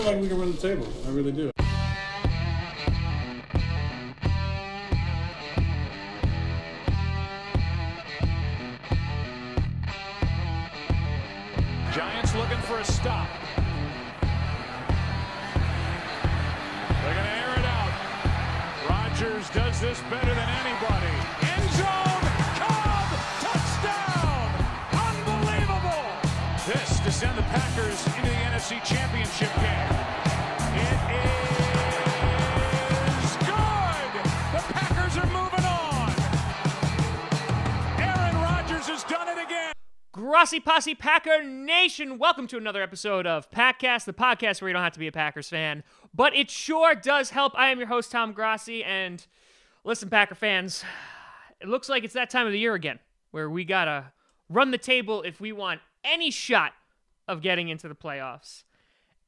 feel like we can run the table. I really do. Giants looking for a stop. They're going to air it out. Rodgers does this better than anybody. End zone, Cobb, touchdown! Unbelievable! This to send the Packers into the NFC Championship game. It is good! The Packers are moving on! Aaron Rodgers has done it again! Grossi Posse Packer Nation, welcome to another episode of Packcast, the podcast where you don't have to be a Packers fan, but it sure does help. I am your host, Tom Grossi, and listen, Packer fans, it looks like it's that time of the year again, where we gotta run the table if we want any shot of getting into the playoffs.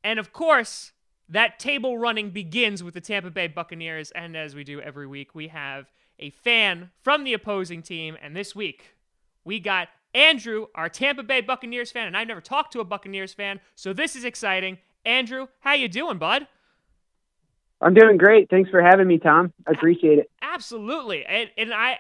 And of course, that table running begins with the Tampa Bay Buccaneers, and as we do every week, we have a fan from the opposing team, and this week, we got Andrew, our Tampa Bay Buccaneers fan, and I've never talked to a Buccaneers fan, so this is exciting. Andrew, how you doing, bud? I'm doing great. Thanks for having me, Tom. I appreciate it. Absolutely. And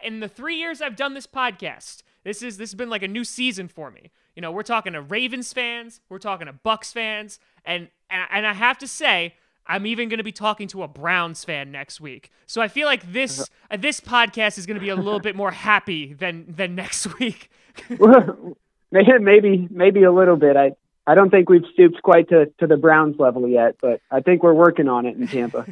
in the 3 years I've done this podcast, this has been like a new season for me. You know, we're talking to Ravens fans, we're talking to Bucs fans, and I have to say, I'm even going to be talking to a Browns fan next week. So I feel like this podcast is going to be a little bit more happy than next week. Well, maybe a little bit. I don't think we've stooped quite to the Browns level yet, but I think we're working on it in Tampa.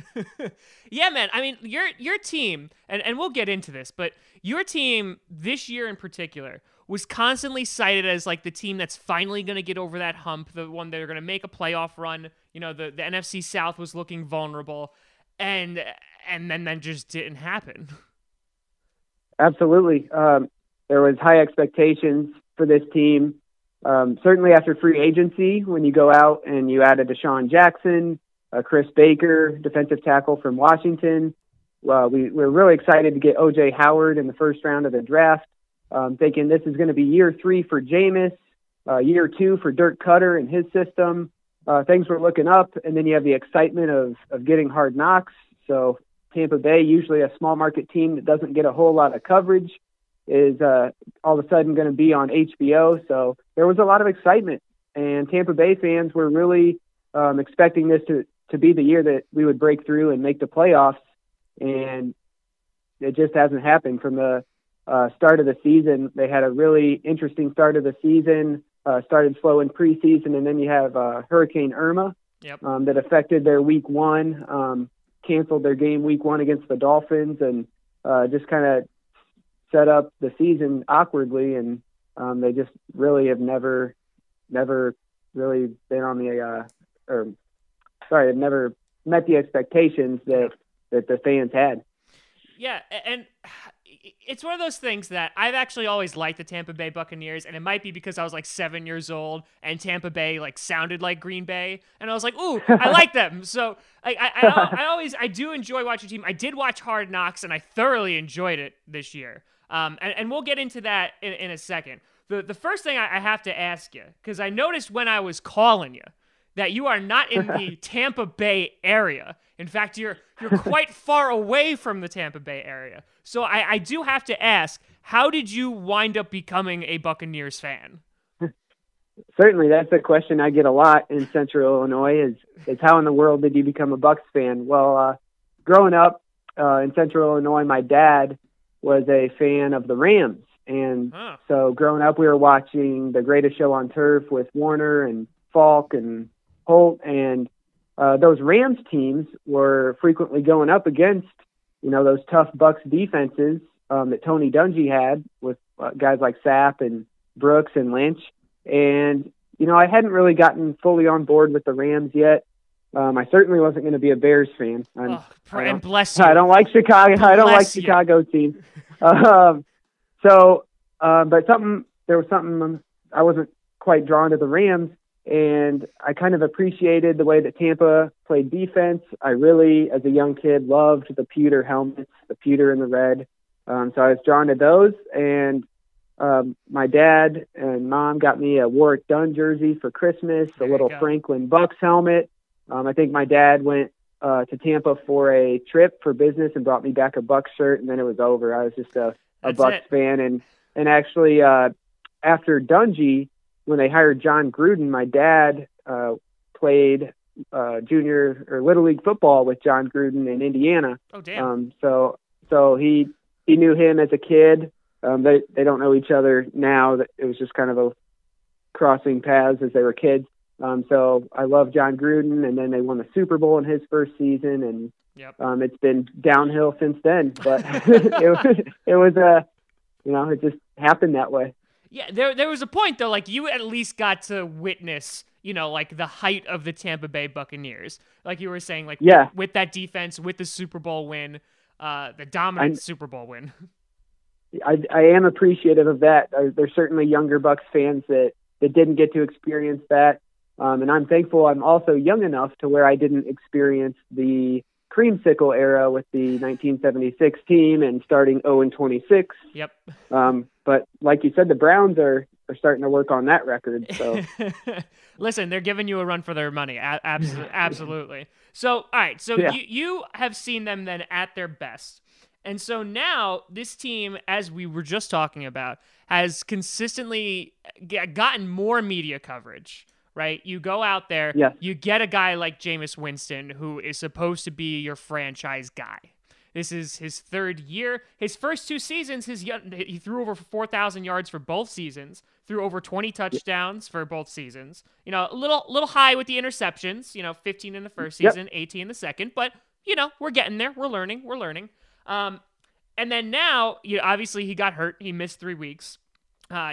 Yeah, man. I mean, your team, and we'll get into this, but your team this year in particular was constantly cited as like the team that's finally going to get over that hump, the one that are going to make a playoff run. You know, the NFC South was looking vulnerable, and then that just didn't happen. Absolutely. There was high expectations for this team. Certainly after free agency, when you go out and you added Deshaun Jackson, Chris Baker, defensive tackle from Washington. We're really excited to get O.J. Howard in the first round of the draft. Thinking this is going to be year 3 for Jameis, year 2 for Dirk Cutter and his system. Things were looking up, and then you have the excitement of getting Hard Knocks. So Tampa Bay, usually a small market team that doesn't get a whole lot of coverage, is all of a sudden going to be on HBO. So there was a lot of excitement, and Tampa Bay fans were really expecting this to be the year that we would break through and make the playoffs, and it just hasn't happened. From the start of the season, they had a really interesting start of the season, started slow in preseason, and then you have Hurricane Irma. Yep. That affected their week 1, canceled their game week 1 against the Dolphins, and just kind of set up the season awkwardly, and they just really have never really been on the have never met the expectations that the fans had. Yeah, and it's one of those things that I've actually always liked the Tampa Bay Buccaneers, and it might be because I was like 7 years old and Tampa Bay like sounded like Green Bay, and I was like, ooh, I like them. So I do enjoy watching team. I did watch Hard Knocks, and I thoroughly enjoyed it this year. And we'll get into that in a second. The first thing I have to ask you, because I noticed when I was calling you that you are not in the Tampa Bay area. In fact, you're quite far away from the Tampa Bay area. So I do have to ask, how did you wind up becoming a Buccaneers fan? Certainly, that's a question I get a lot in Central Illinois is how in the world did you become a Bucs fan? Well, growing up in Central Illinois, my dad was a fan of the Rams. And so growing up, we were watching The Greatest Show on Turf with Warner and Falk and Holt, and those Rams teams were frequently going up against, those tough Bucs defenses that Tony Dungy had with guys like Sapp and Brooks and Lynch. And, I hadn't really gotten fully on board with the Rams yet. I certainly wasn't going to be a Bears fan. And bless you. I don't like Chicago. I don't like Chicago teams. But there was something I wasn't quite drawn to the Rams, and I kind of appreciated the way that Tampa played defense. I really, as a young kid, loved the pewter helmets, the pewter and the red. So I was drawn to those, and my dad and mom got me a Warwick Dunn jersey for Christmas, a little Franklin Bucks helmet, I think my dad went to Tampa for a trip for business and brought me back a Bucs shirt, and then it was over. I was just a Bucs fan. And actually, after Dungy, when they hired John Gruden, my dad played junior or little league football with John Gruden in Indiana. Oh, damn. So he knew him as a kid. They don't know each other now. It was just kind of a crossing paths as they were kids. So I love John Gruden, and then they won the Super Bowl in his first season, and it's been downhill since then. But it was it just happened that way. Yeah, there was a point though, like you at least got to witness, like the height of the Tampa Bay Buccaneers, like you were saying, like with that defense, with the Super Bowl win, the dominant Super Bowl win. I am appreciative of that. There's certainly younger Bucs fans that didn't get to experience that. And I'm thankful I'm also young enough to where I didn't experience the creamsicle era with the 1976 team and starting 0-26. Yep. But like you said, the Browns are starting to work on that record. So listen, they're giving you a run for their money. Absolutely. So, all right. So you have seen them then at their best. And so now this team, as we were just talking about, has consistently gotten more media coverage, right? You go out there, you get a guy like Jameis Winston, who is supposed to be your franchise guy. This is his third year. His first 2 seasons, he threw over 4,000 yards for both seasons, threw over 20 touchdowns for both seasons. A little high with the interceptions, 15 in the first season, 18 in the second, but, we're getting there. We're learning. And then now, obviously he got hurt. He missed 3 weeks.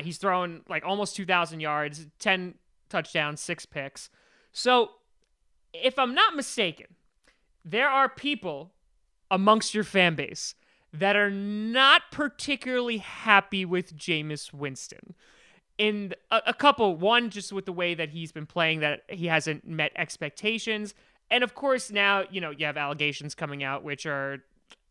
He's thrown like almost 2,000 yards, 10 touchdowns, 6 picks. So if I'm not mistaken, there are people amongst your fan base that are not particularly happy with Jameis Winston. In a couple, one, just with the way that he's been playing, that he hasn't met expectations. And of course now, you have allegations coming out, which are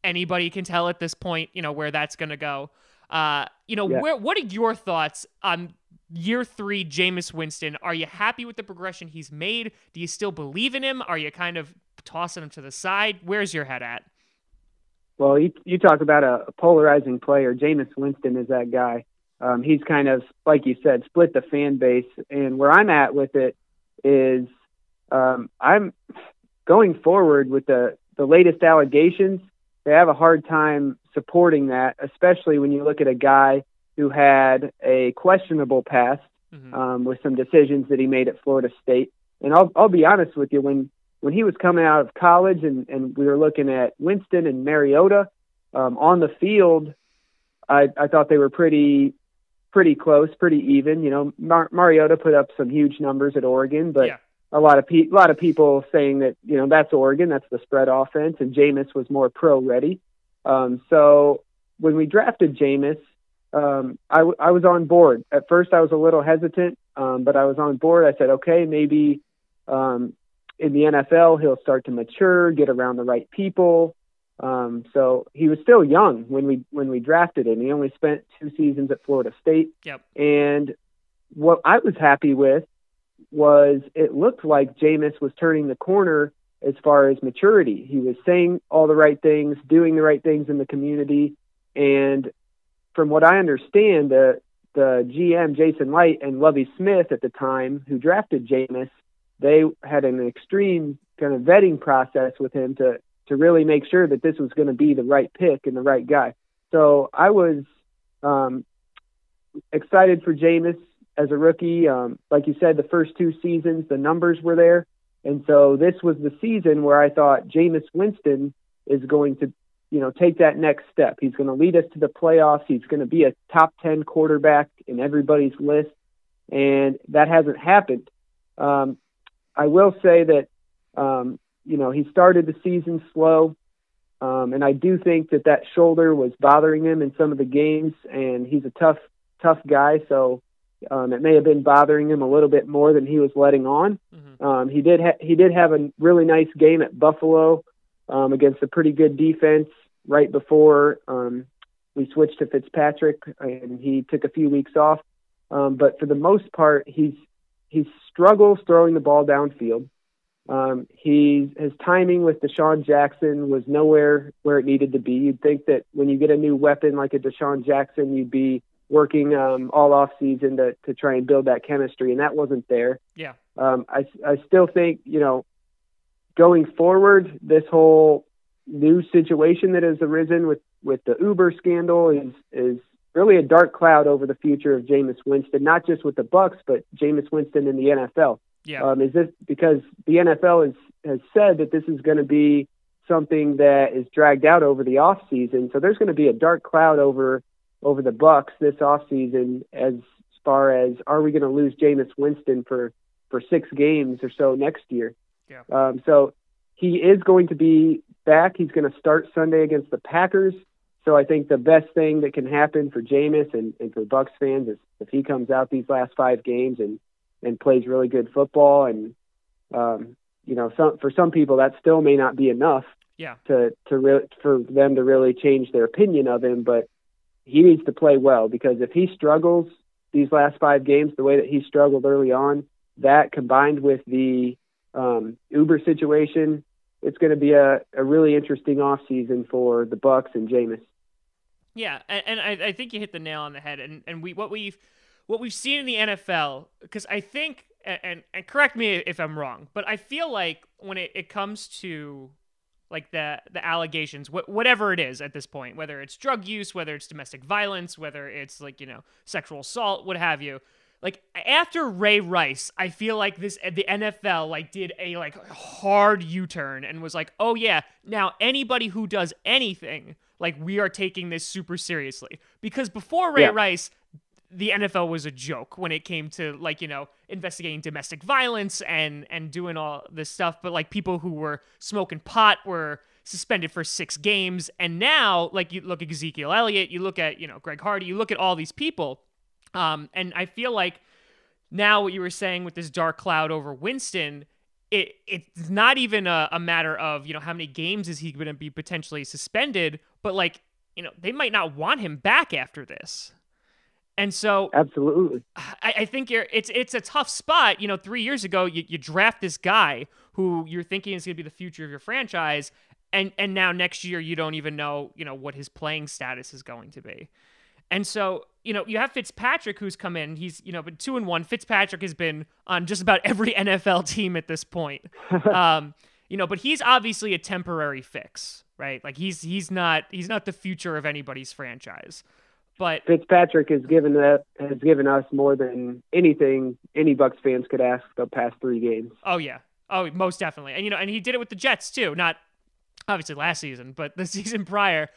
anybody can tell at this point, where that's going to go. What are your thoughts on year 3, Jameis Winston? Are you happy with the progression he's made? Do you still believe in him? Are you kind of tossing him to the side? Where's your head at? Well, you talk about a polarizing player. Jameis Winston is that guy. He's kind of, like you said, split the fan base. And where I'm at with it is I'm going forward with the latest allegations. They have a hard time supporting that, especially when you look at a guy who had a questionable past with some decisions that he made at Florida State. And I'll be honest with you, when he was coming out of college and we were looking at Winston and Mariota on the field, I thought they were pretty close, pretty even. Mariota put up some huge numbers at Oregon, but a lot of people saying that, that's Oregon, that's the spread offense, and Jameis was more pro ready. So when we drafted Jameis, I was on board. At first I was a little hesitant, but I was on board. I said, okay, maybe in the NFL he'll start to mature, get around the right people. So he was still young when we drafted him. He only spent 2 seasons at Florida State. Yep. And what I was happy with was it looked like Jameis was turning the corner as far as maturity. He was saying all the right things, doing the right things in the community. And from what I understand, the GM, Jason Light, and Lovie Smith at the time, who drafted Jameis, they had an extreme kind of vetting process with him to really make sure that this was going to be the right pick and the right guy. So I was excited for Jameis as a rookie. Like you said, the first 2 seasons, the numbers were there. And so this was the season where I thought Jameis Winston is going to, take that next step. He's going to lead us to the playoffs. He's going to be a top 10 quarterback in everybody's list. And that hasn't happened. I will say that, he started the season slow. And I do think that shoulder was bothering him in some of the games, and he's a tough guy. So it may have been bothering him a little bit more than he was letting on. Mm-hmm. He did have a really nice game at Buffalo against a pretty good defense right before we switched to Fitzpatrick, and he took a few weeks off. But for the most part, he struggles throwing the ball downfield. His timing with Deshaun Jackson was nowhere where it needed to be. You'd think that when you get a new weapon like a Deshaun Jackson, you'd be working all off season to try and build that chemistry, and that wasn't there. Yeah. I still think, going forward, this whole new situation that has arisen with the Uber scandal is really a dark cloud over the future of Jameis Winston, not just with the Bucs, but Jameis Winston in the NFL. Yeah. Is this because the NFL has said that this is going to be something that is dragged out over the off season? So there's going to be a dark cloud over the Bucs this off season as far as, are we going to lose Jameis Winston for 6 games or so next year? Yeah. So he is going to be back. He's going to start Sunday against the Packers. So I think the best thing that can happen for Jameis and for Bucs fans is if he comes out these last 5 games and plays really good football. And, for some people that still may not be enough for them to really change their opinion of him, but he needs to play well, because if he struggles these last 5 games the way that he struggled early on, that combined with the Uber situation, it's going to be a really interesting offseason for the Bucs and Jameis. Yeah, and I think you hit the nail on the head. And what we've seen in the NFL, because I think, and correct me if I'm wrong, but I feel like when it comes to like the allegations, whatever it is at this point, whether it's drug use, whether it's domestic violence, whether it's sexual assault, what have you. Like after Ray Rice, I feel like the NFL did a hard U-turn and was like, oh yeah, now anybody who does anything, we are taking this super seriously. Because before Ray Rice, the NFL was a joke when it came to investigating domestic violence and doing all this stuff. But people who were smoking pot were suspended for 6 games. And now you look at Ezekiel Elliott, you look at, Greg Hardy, you look at all these people. And I feel like now what you were saying with this dark cloud over Winston, it's not even a matter of, how many games is he going to be potentially suspended, but they might not want him back after this. And so absolutely, I think it's a tough spot. 3 years ago, you draft this guy who you're thinking is going to be the future of your franchise. And now next year, you don't even know, what his playing status is going to be. And so, you have Fitzpatrick who's come in. He's, been 2-1. Fitzpatrick has been on just about every NFL team at this point. But he's obviously a temporary fix, right? He's not the future of anybody's franchise. But Fitzpatrick has given us more than anything any Bucs fans could ask the past 3 games. Oh yeah. Oh, most definitely. And and he did it with the Jets too, not obviously last season, but the season prior.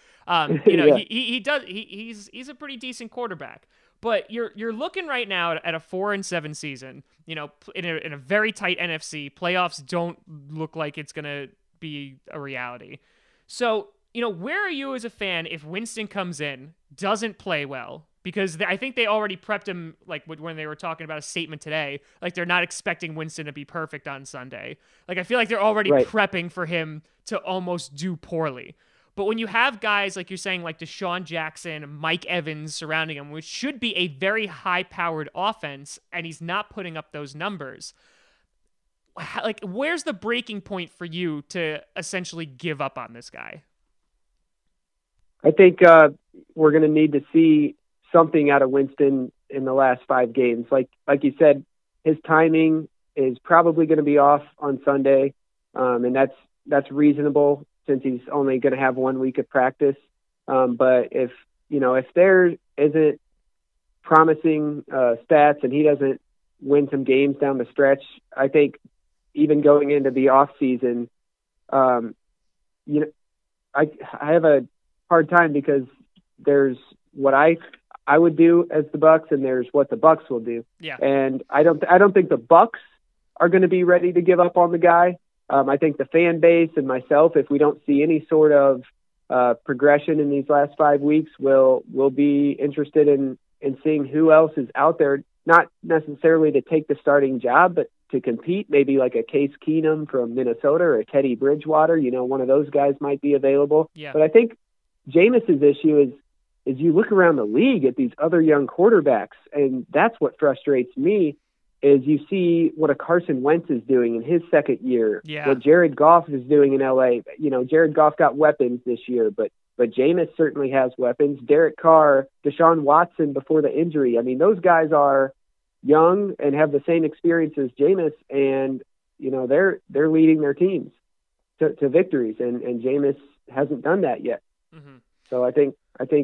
He does. He's a pretty decent quarterback. But you're looking right now at a 4-7 season. In a very tight NFC, playoffs don't look like it's gonna be a reality. So where are you as a fan if Winston comes in, doesn't play well? Because I think they already prepped him, when they were talking about a statement today, they're not expecting Winston to be perfect on Sunday. I feel like they're already prepping for him to almost do poorly. But when you have guys, like you're saying, like Deshaun Jackson, Mike Evans surrounding him, which should be a very high-powered offense, and he's not putting up those numbers, where's the breaking point for you to essentially give up on this guy? I think we're going to need to see something out of Winston in the last 5 games. Like you said, his timing is probably going to be off on Sunday, and that's reasonable since he's only going to have 1 week of practice. But if there isn't promising stats and he doesn't win some games down the stretch, I think even going into the off season, I have a hard time because there's what I would do as the Bucs and there's what the Bucs will do. Yeah. And I don't think the Bucs are going to be ready to give up on the guy. I think the fan base and myself, if we don't see any sort of progression in these last 5 weeks, will be interested in seeing who else is out there, not necessarily to take the starting job, but to compete, maybe like a Case Keenum from Minnesota or a Teddy Bridgewater. One of those guys might be available. Yeah. But I think Jameis's issue is you look around the league at these other young quarterbacks, and that's what frustrates me. is you see what a Carson Wentz is doing in his second year, Yeah. what Jared Goff is doing in LA. Jared Goff got weapons this year, but Jameis certainly has weapons. Derek Carr, Deshaun Watson before the injury. I mean, those guys are young and have the same experience as Jameis, and they're leading their teams to victories, and Jameis hasn't done that yet. Mm-hmm. So I think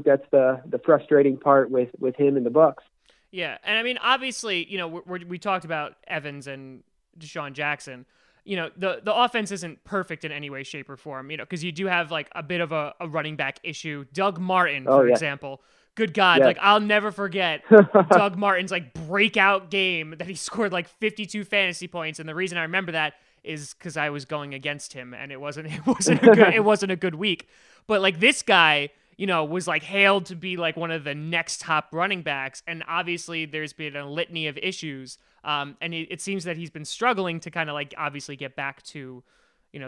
that's the frustrating part with him and the Bucs. Yeah, and I mean, obviously, we talked about Evans and Deshaun Jackson. The offense isn't perfect in any way, shape, or form, because you do have like a bit of a running back issue. Doug Martin, for example. Good God, yes. like I'll never forget Doug Martin's like breakout game that he scored like 52 fantasy points, and the reason I remember that is because I was going against him, and it wasn't a good week. But like this guy, was like hailed to be like one of the next top running backs, and obviously there's been a litany of issues. And it seems that he's been struggling to kind of like obviously get back to,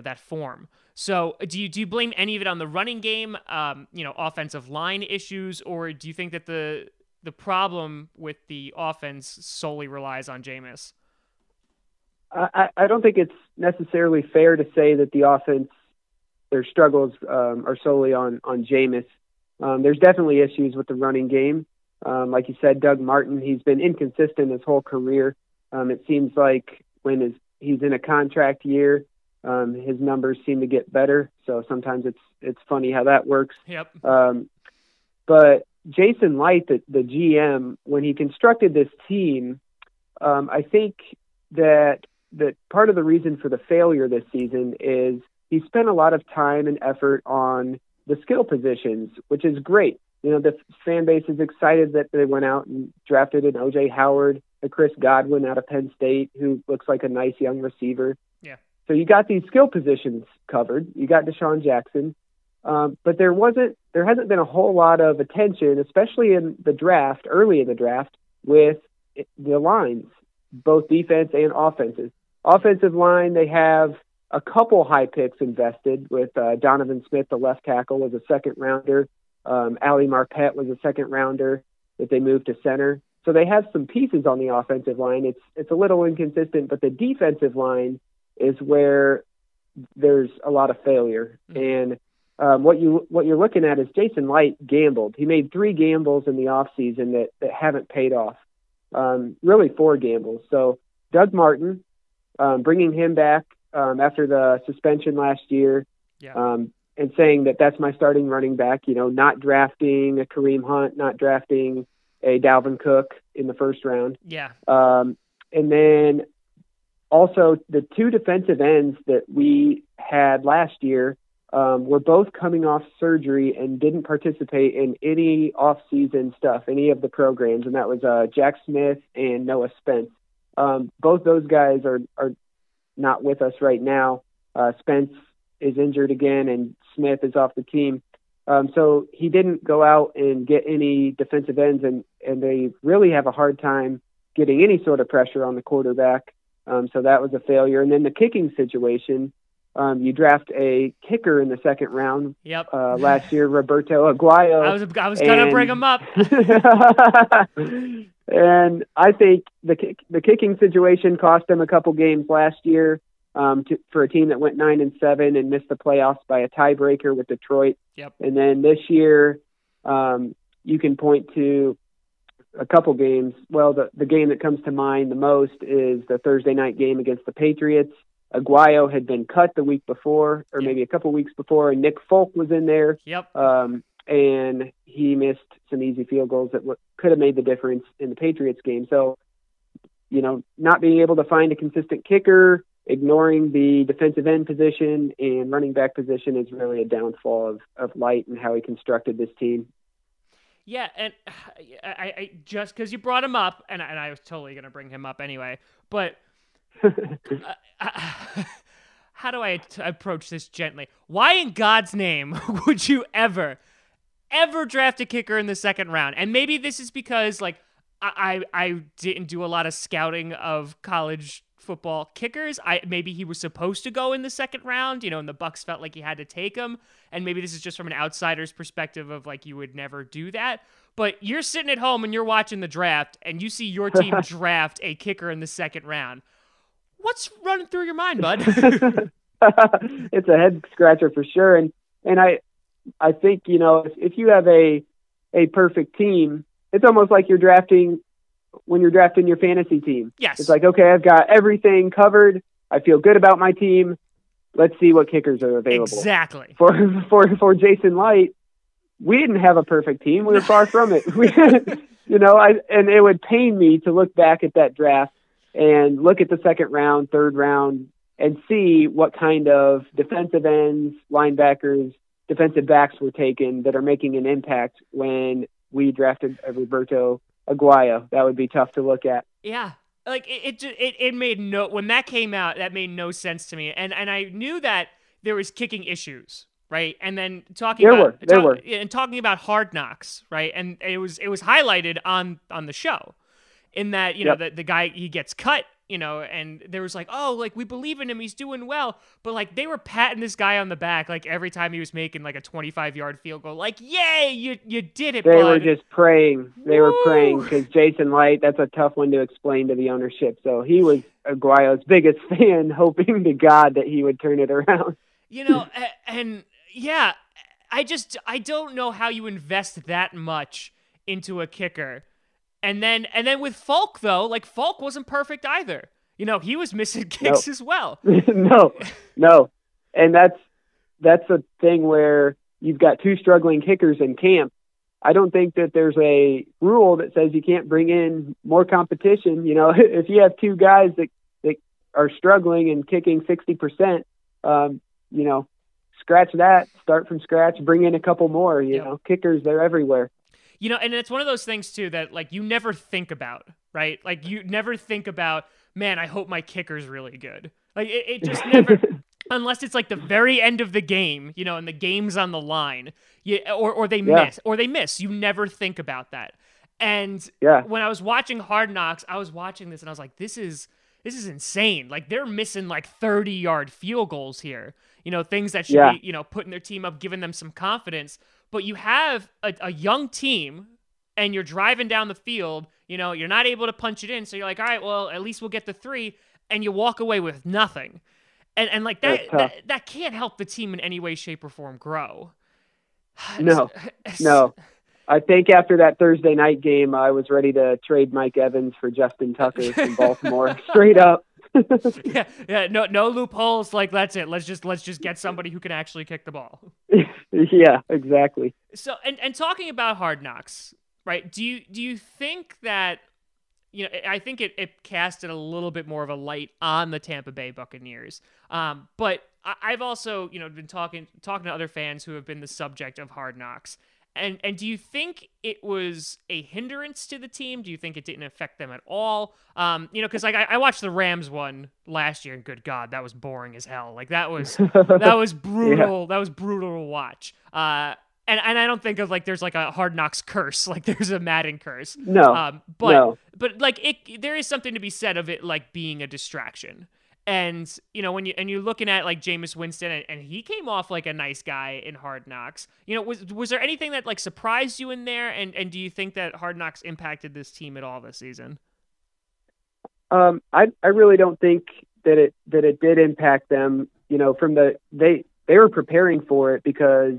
that form. So do you blame any of it on the running game, offensive line issues, or do you think that the problem with the offense solely relies on Jameis? I don't think it's necessarily fair to say that the offense, their struggles are solely on Jameis. There's definitely issues with the running game. Like you said, Doug Martin, he's been inconsistent his whole career. It seems like when he's in a contract year, his numbers seem to get better. So sometimes it's funny how that works. Yep. But Jason Light, the GM, when he constructed this team, I think that part of the reason for the failure this season is he spent a lot of time and effort on the skill positions, which is great. The fan base is excited that they went out and drafted an O.J. Howard, a Chris Godwin out of Penn State, who looks like a nice young receiver. Yeah. So you got these skill positions covered. You got Deshaun Jackson. But there hasn't been a whole lot of attention, especially in the draft, early in the draft, with the lines, both defense and offenses. Offensive line, they have a couple high picks invested with Donovan Smith, the left tackle, was a second rounder. Ali Marpet was a second rounder that they moved to center. So they have some pieces on the offensive line. It's a little inconsistent, but the defensive line is where there's a lot of failure. Mm-hmm. And what you're looking at is Jason Light gambled. He made 3 gambles in the offseason that haven't paid off. Really 4 gambles. So Doug Martin, bringing him back after the suspension last year, and saying that that's my starting running back, not drafting a Kareem Hunt, not drafting a Dalvin Cook in the first round. Yeah. And then also the 2 defensive ends that we had last year were both coming off surgery and didn't participate in any off-season stuff, any of the programs, and that was Jack Smith and Noah Spence. Both those guys are not with us right now. Spence is injured again, and Smith is off the team. So he didn't go out and get any defensive ends, and they really have a hard time getting any sort of pressure on the quarterback. So that was a failure. And then the kicking situation, you draft a kicker in the second round. Yep. Last year, Roberto Aguayo. I was going to bring him up. And I think the kicking situation cost them a couple games last year for a team that went 9-7 and missed the playoffs by a tiebreaker with Detroit. Yep. And then this year, you can point to a couple games. Well, the game that comes to mind the most is the Thursday night game against the Patriots. Aguayo had been cut the week before, or maybe a couple weeks before, and Nick Folk was in there. Yep. And he missed some easy field goals that could have made the difference in the Patriots game. So, not being able to find a consistent kicker, ignoring the defensive end position and running back position is really a downfall of Light and how he constructed this team. Yeah, and I just because you brought him up, and I was totally going to bring him up anyway, but how do I approach this gently? Why in God's name would you ever draft a kicker in the second round? And maybe this is because, like, I didn't do a lot of scouting of college football, kickers, maybe he was supposed to go in the second round, and the Bucs felt like he had to take him. And maybe this is just from an outsider's perspective of like, you would never do that. But you're sitting at home and you're watching the draft and you see your team draft a kicker in the second round. What's running through your mind, bud? It's a head scratcher for sure. And I think, if you have a perfect team, it's almost like when you're drafting your fantasy team. Yes. It's like, okay, I've got everything covered. I feel good about my team. Let's see what kickers are available. Exactly. For Jason Light, we didn't have a perfect team. We were far from it. And it would pain me to look back at that draft and look at the second round, third round, and see what kind of defensive ends, linebackers, defensive backs were taken that are making an impact when we drafted Roberto Aguayo. That would be tough to look at. Yeah. Like it made when that came out, that made no sense to me. And I knew that there was kicking issues, right? And then talking about Hard Knocks, right? And it was highlighted on the show in that, the guy, he gets cut, and there was like, oh, like we believe in him, he's doing well. But like they were patting this guy on the back like every time he was making like a 25-yard field goal, like, yay, you did it, They bud. were just praying. They were praying because Jason Light, that's a tough one to explain to the ownership. So he was Aguayo's biggest fan, hoping to God that he would turn it around. And yeah, I don't know how you invest that much into a kicker. And then with Falk, though, like Falk wasn't perfect either. He was missing kicks as well. No. And that's a thing where you've got two struggling kickers in camp. I don't think that there's a rule that says you can't bring in more competition. If you have two guys that are struggling and kicking 60%, scratch that, start from scratch, bring in a couple more, kickers, they're everywhere. And it's one of those things too that like you never think about, right? Like you never think about, man, I hope my kicker's really good. Like it just never, unless it's like the very end of the game, and the game's on the line, or they miss. You never think about that. And when I was watching Hard Knocks, I was watching this and I was like, this is insane. Like they're missing like 30-yard field goals here. Things that should be, putting their team up, giving them some confidence. But you have a young team and you're driving down the field, you're not able to punch it in. So you're like, all right, well, at least we'll get the 3, and you walk away with nothing. And like that can't help the team in any way, shape, or form grow. No. I think after that Thursday night game, I was ready to trade Mike Evans for Justin Tucker from Baltimore, straight up. No loopholes. Like that's it. Let's just get somebody who can actually kick the ball. Yeah, exactly. So, and talking about Hard Knocks, right? Do you think that, I think it casted a little bit more of a light on the Tampa Bay Buccaneers. But I've also, been talking to other fans who have been the subject of Hard Knocks. And do you think it was a hindrance to the team? Do you think it didn't affect them at all? Because like I watched the Rams one last year, and good God, that was boring as hell. Like that was brutal. Yeah. That was brutal to watch. And I don't think of like there's like a Hard Knocks curse, like there's a Madden curse. No. But like there is something to be said of it like being a distraction. And, when you're looking at like Jameis Winston and he came off like a nice guy in Hard Knocks, was there anything that like surprised you in there? And do you think that Hard Knocks impacted this team at all this season? I really don't think that it did impact them, they were preparing for it because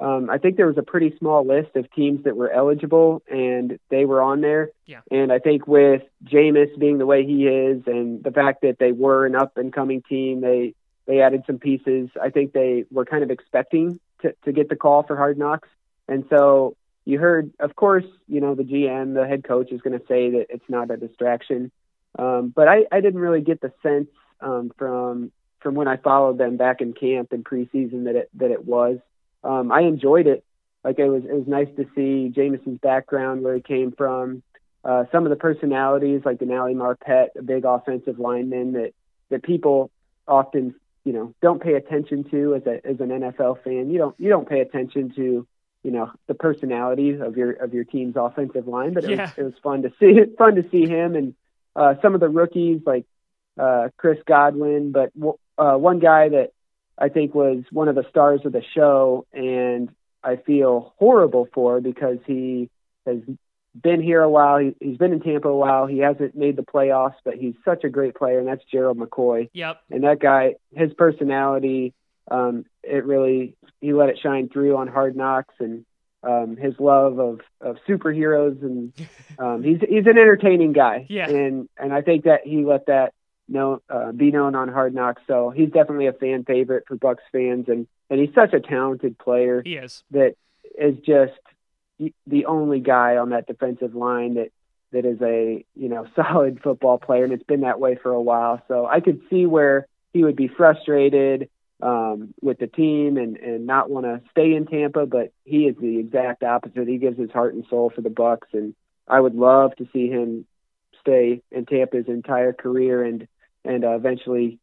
I think there was a pretty small list of teams that were eligible and they were on there. Yeah. And I think with Jameis being the way he is and the fact that they were an up and coming team, they added some pieces. I think they were kind of expecting to get the call for Hard Knocks. And so you heard, of course, the GM, the head coach is going to say that it's not a distraction. But I didn't really get the sense from when I followed them back in camp and preseason that it was. I enjoyed it. Like it was nice to see Jameis's background, where he came from, some of the personalities like Denali Marpet, a big offensive lineman that people often, don't pay attention to as an NFL fan. You don't pay attention to, the personality of your team's offensive line, but it was fun to see him and some of the rookies like Chris Godwin, but one guy that I think was one of the stars of the show, and I feel horrible for because he has been here a while. He's been in Tampa a while. He hasn't made the playoffs, but he's such a great player, and that's Gerald McCoy. Yep. And that guy, his personality, he let it shine through on Hard Knocks, and his love of superheroes, and he's an entertaining guy. Yeah. And I think that he let that be known on Hard Knocks. So he's definitely a fan favorite for Bucs fans, and he's such a talented player. He is. That is just the only guy on that defensive line that is a solid football player, and it's been that way for a while. So I could see where he would be frustrated with the team and not want to stay in Tampa, but he is the exact opposite. He gives his heart and soul for the Bucs, and I would love to see him stay in Tampa his entire career and eventually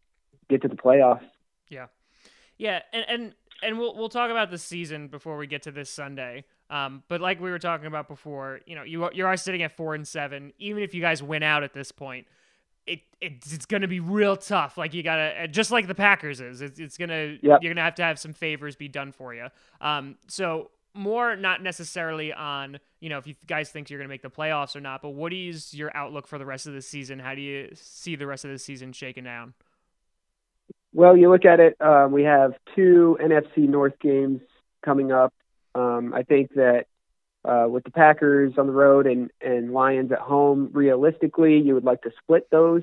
get to the playoffs. Yeah, and we'll talk about the season before we get to this Sunday. But like we were talking about before, you are sitting at 4-7. Even if you guys win out at this point, it's going to be real tough. Like you gotta, just like the Packers is. It's gonna Yep. You're gonna have some favors be done for you. So more not necessarily on if you guys think you're gonna make the playoffs or not, but what is your outlook for the rest of the season? How do you see the rest of the season shaking down? Well, you look at it, we have 2 NFC North games coming up. I think that with the Packers on the road and Lions at home, realistically, you would like to split those.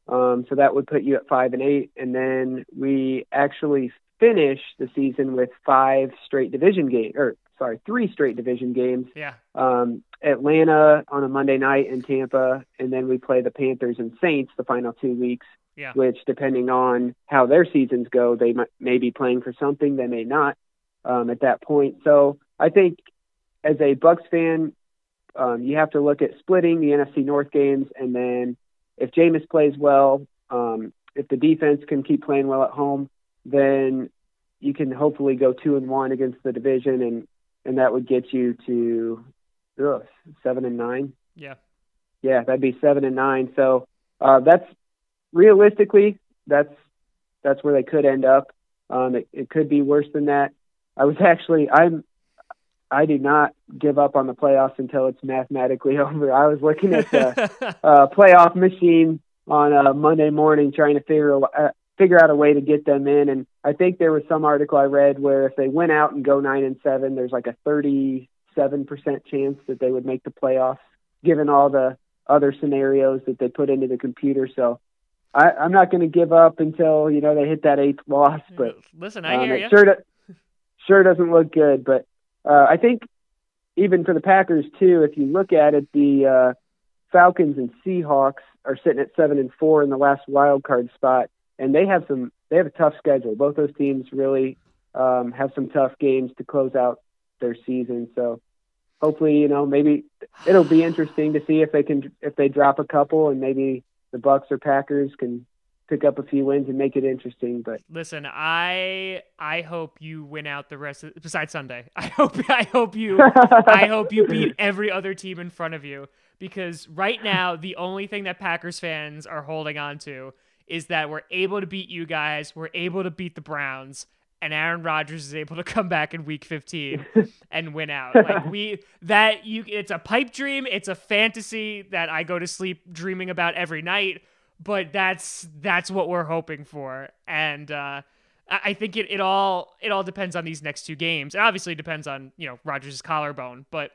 So that would put you at 5-8. And then we actually finish the season with 3 straight division games. Yeah. Atlanta on a Monday night in Tampa, and then we play the Panthers and Saints the final 2 weeks. Yeah. Which, depending on how their seasons go, they may be playing for something, they may not at that point. So I think as a Bucs fan, you have to look at splitting the NFC North games, and then if Jameis plays well, if the defense can keep playing well at home, then you can hopefully go 2-1 against the division, and that would get you to 7-9. Yeah. Yeah, that'd be 7-9. So that's realistically, that's where they could end up. It could be worse than that. I do not give up on the playoffs until it's mathematically over. I was looking at the playoff machine on Monday morning, trying to figure out a way to get them in. And I think there was some article I read where if they went out and go 9-7, there's like a 37% chance that they would make the playoffs, given all the other scenarios that they put into the computer. So I'm not going to give up until they hit that 8th loss. But listen, I hear you. Sure doesn't look good. But I think even for the Packers too, if you look at it, the Falcons and Seahawks are sitting at 7-4 in the last wild card spot, and they have a tough schedule. Both those teams really have some tough games to close out their season. So hopefully, maybe it'll be interesting to see if they drop a couple, and maybe the Bucs or Packers can pick up a few wins and make it interesting. But listen, I hope you win out the rest of, besides Sunday. I hope you beat every other team in front of you, because right now the only thing that Packers fans are holding on to is that we're able to beat you guys, we're able to beat the Browns, and Aaron Rodgers is able to come back in Week 15 and win out. It's a pipe dream. It's a fantasy that I go to sleep dreaming about every night. But that's what we're hoping for. And I think it all depends on these next 2 games. It obviously depends on Rodgers' collarbone. But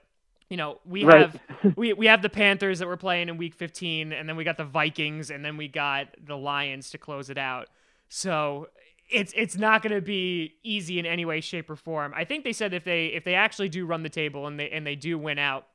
we have the Panthers that we're playing in Week 15, and then we got the Vikings, and then we got the Lions to close it out. So it's not going to be easy in any way, shape, or form. I think they said if they actually do run the table and they do win out,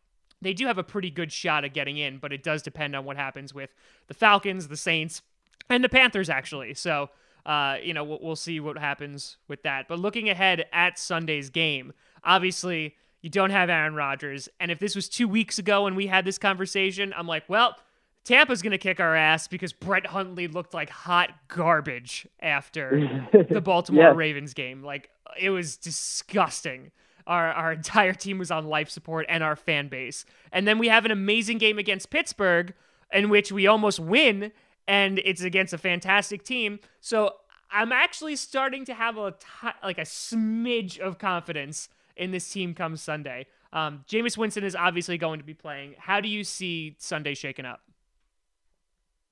they do have a pretty good shot at getting in, but it does depend on what happens with the Falcons, the Saints, and the Panthers, actually. So, we'll see what happens with that. But looking ahead at Sunday's game, obviously, you don't have Aaron Rodgers. And if this was 2 weeks ago when we had this conversation, I'm like, well, Tampa's going to kick our ass because Brett Hundley looked like hot garbage after the Baltimore Ravens game. Like, it was disgusting. Our entire team was on life support, and our fan base. And then we have an amazing game against Pittsburgh in which we almost win, and it's against a fantastic team. So I'm actually starting to have a smidge of confidence in this team come Sunday. Jameis Winston is obviously going to be playing. How do you see Sunday shaking up?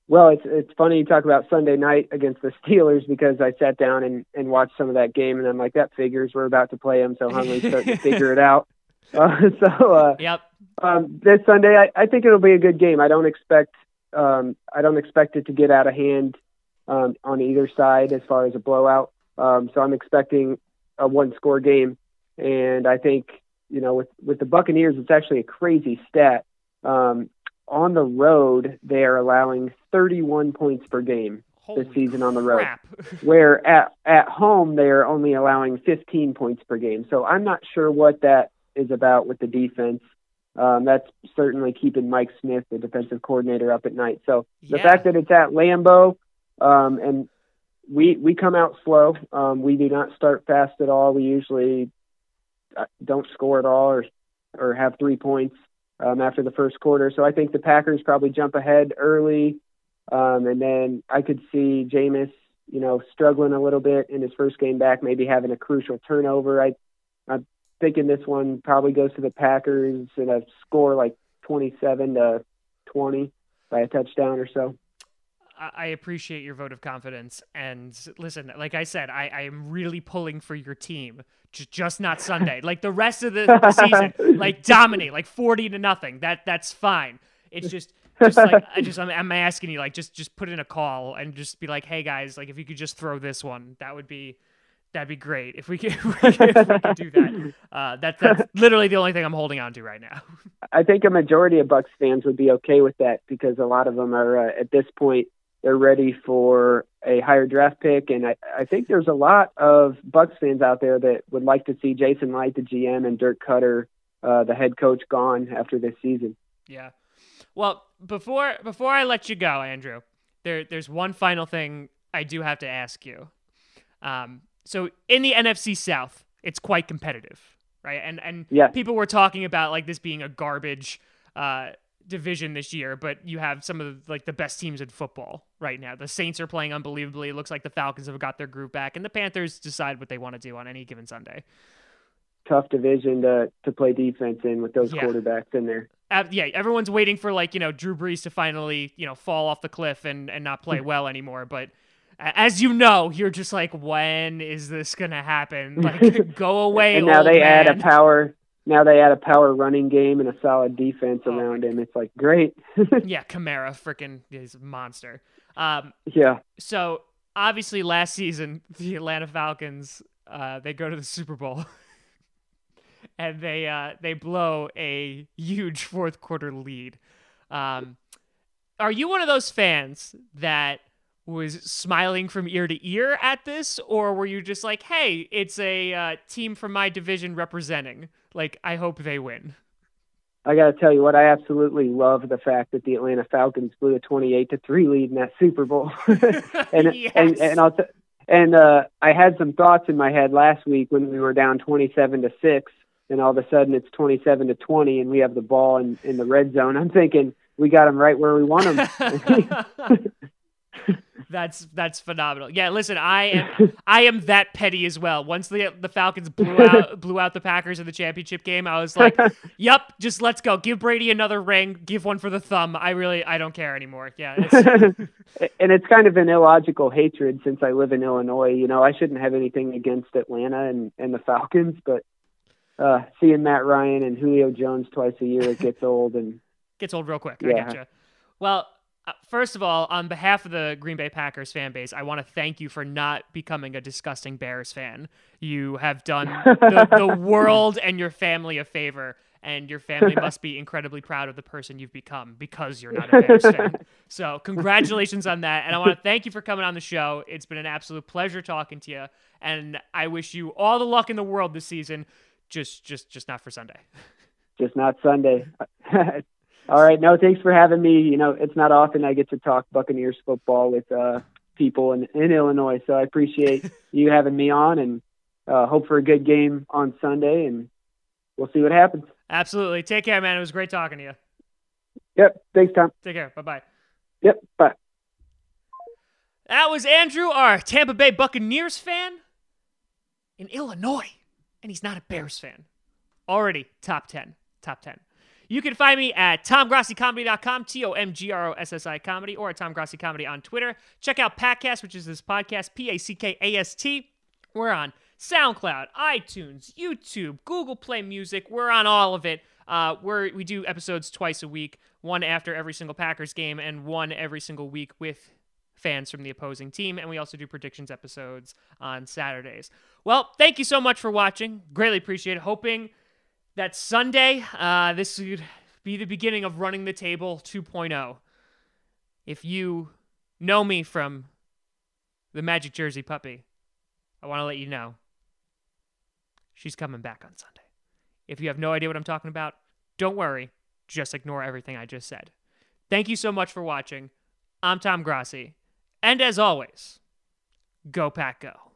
Well, it's funny you talk about Sunday night against the Steelers because I sat down and watched some of that game, and I'm like, that figures. We're about to play them, so Huntley's starting to figure it out. Yep. This Sunday, I think it'll be a good game. I don't expect it to get out of hand on either side as far as a blowout. So I'm expecting a one-score game, and I think with the Buccaneers, it's actually a crazy stat. On the road, they are allowing 31 points per game this season on the road, where at home they are only allowing 15 points per game. So I'm not sure what that is about with the defense. That's certainly keeping Mike Smith, the defensive coordinator, up at night. So the fact that it's at Lambeau, and we come out slow. We do not start fast at all. We usually don't score at all or have 3 points after the first quarter. So I think the Packers probably jump ahead early. And then I could see Jameis, struggling a little bit in his first game back, maybe having a crucial turnover. I'm thinking this one probably goes to the Packers in a score like 27-20 by a touchdown or so. I appreciate your vote of confidence. And listen, like I said, I am really pulling for your team, just not Sunday. Like the rest of the season, like dominate, like 40-0. That's fine. It's just like I'm asking you, like just put in a call and just be like, hey guys, like if you could just throw this one, that'd be great if we could do that. That's literally the only thing I'm holding on to right now. I think a majority of Bucs fans would be okay with that because a lot of them are at this point. They're ready for a higher draft pick, and I think there's a lot of Bucs fans out there that would like to see Jason Light, the GM, and Dirk Cutter, the head coach, gone after this season. Yeah. Well, before I let you go, Andrew, there's one final thing I do have to ask you. So in the NFC South, it's quite competitive, right? And people were talking about like this being a garbage division this year, but you have some of the best teams in football right now. The Saints are playing unbelievably. It looks like the Falcons have got their groove back, and the Panthers decide what they want to do on any given Sunday. Tough division to play defense in with those quarterbacks in there. Everyone's waiting for Drew Brees to finally fall off the cliff and not play well anymore. But as you know, you're just like, when is this gonna happen? Like, go away. And now old they man. add a power. Now they add a power running game and a solid defense around him. It's like, great. Yeah, Kamara is a monster. So obviously last season, the Atlanta Falcons, they go to the Super Bowl and they blow a huge fourth quarter lead. Are you one of those fans that was smiling from ear to ear at this, or were you just like, hey, it's a team from my division representing? Like, I hope they win. I got to tell you what, I absolutely love the fact that the Atlanta Falcons blew a 28-3 lead in that Super Bowl. and I had some thoughts in my head last week when we were down 27-6, and all of a sudden it's 27-20, and we have the ball in the red zone. I'm thinking we got them right where we want them. That's phenomenal. Yeah, listen, I am that petty as well. Once the Falcons blew out the Packers in the championship game, I was like, "Yep, just let's go. Give Brady another ring. Give one for the thumb. I don't care anymore." Yeah, and it's kind of an illogical hatred since I live in Illinois. I shouldn't have anything against Atlanta and the Falcons, but seeing Matt Ryan and Julio Jones twice a year, it gets old gets old real quick. Yeah. I getcha. Well. First of all, on behalf of the Green Bay Packers fan base, I want to thank you for not becoming a disgusting Bears fan. You have done the world and your family a favor, and your family must be incredibly proud of the person you've become because you're not a Bears fan. So congratulations on that, and I want to thank you for coming on the show. It's been an absolute pleasure talking to you, and I wish you all the luck in the world this season, just not for Sunday. Just not Sunday. All right. No, thanks for having me. It's not often I get to talk Buccaneers football with people in Illinois, so I appreciate you having me on, and hope for a good game on Sunday, and we'll see what happens. Absolutely. Take care, man. It was great talking to you. Yep. Thanks, Tom. Take care. Bye-bye. Yep. Bye. That was Andrew, our Tampa Bay Buccaneers fan in Illinois. And he's not a Bears fan. Already top 10. Top 10. You can find me at TomGrossiComedy.com, TomGrossi Comedy, or at Tom Grossi Comedy on Twitter. Check out Packcast, which is this podcast, Packast. We're on SoundCloud, iTunes, YouTube, Google Play Music. We're on all of it. We do episodes twice a week, one after every single Packers game and one every single week with fans from the opposing team. And we also do predictions episodes on Saturdays. Well, thank you so much for watching. Greatly appreciate it. Hoping that Sunday, this would be the beginning of Running the Table 2.0. If you know me from the Magic Jersey Puppy, I want to let you know she's coming back on Sunday. If you have no idea what I'm talking about, don't worry. Just ignore everything I just said. Thank you so much for watching. I'm Tom Grossi. And as always, go Pack Go.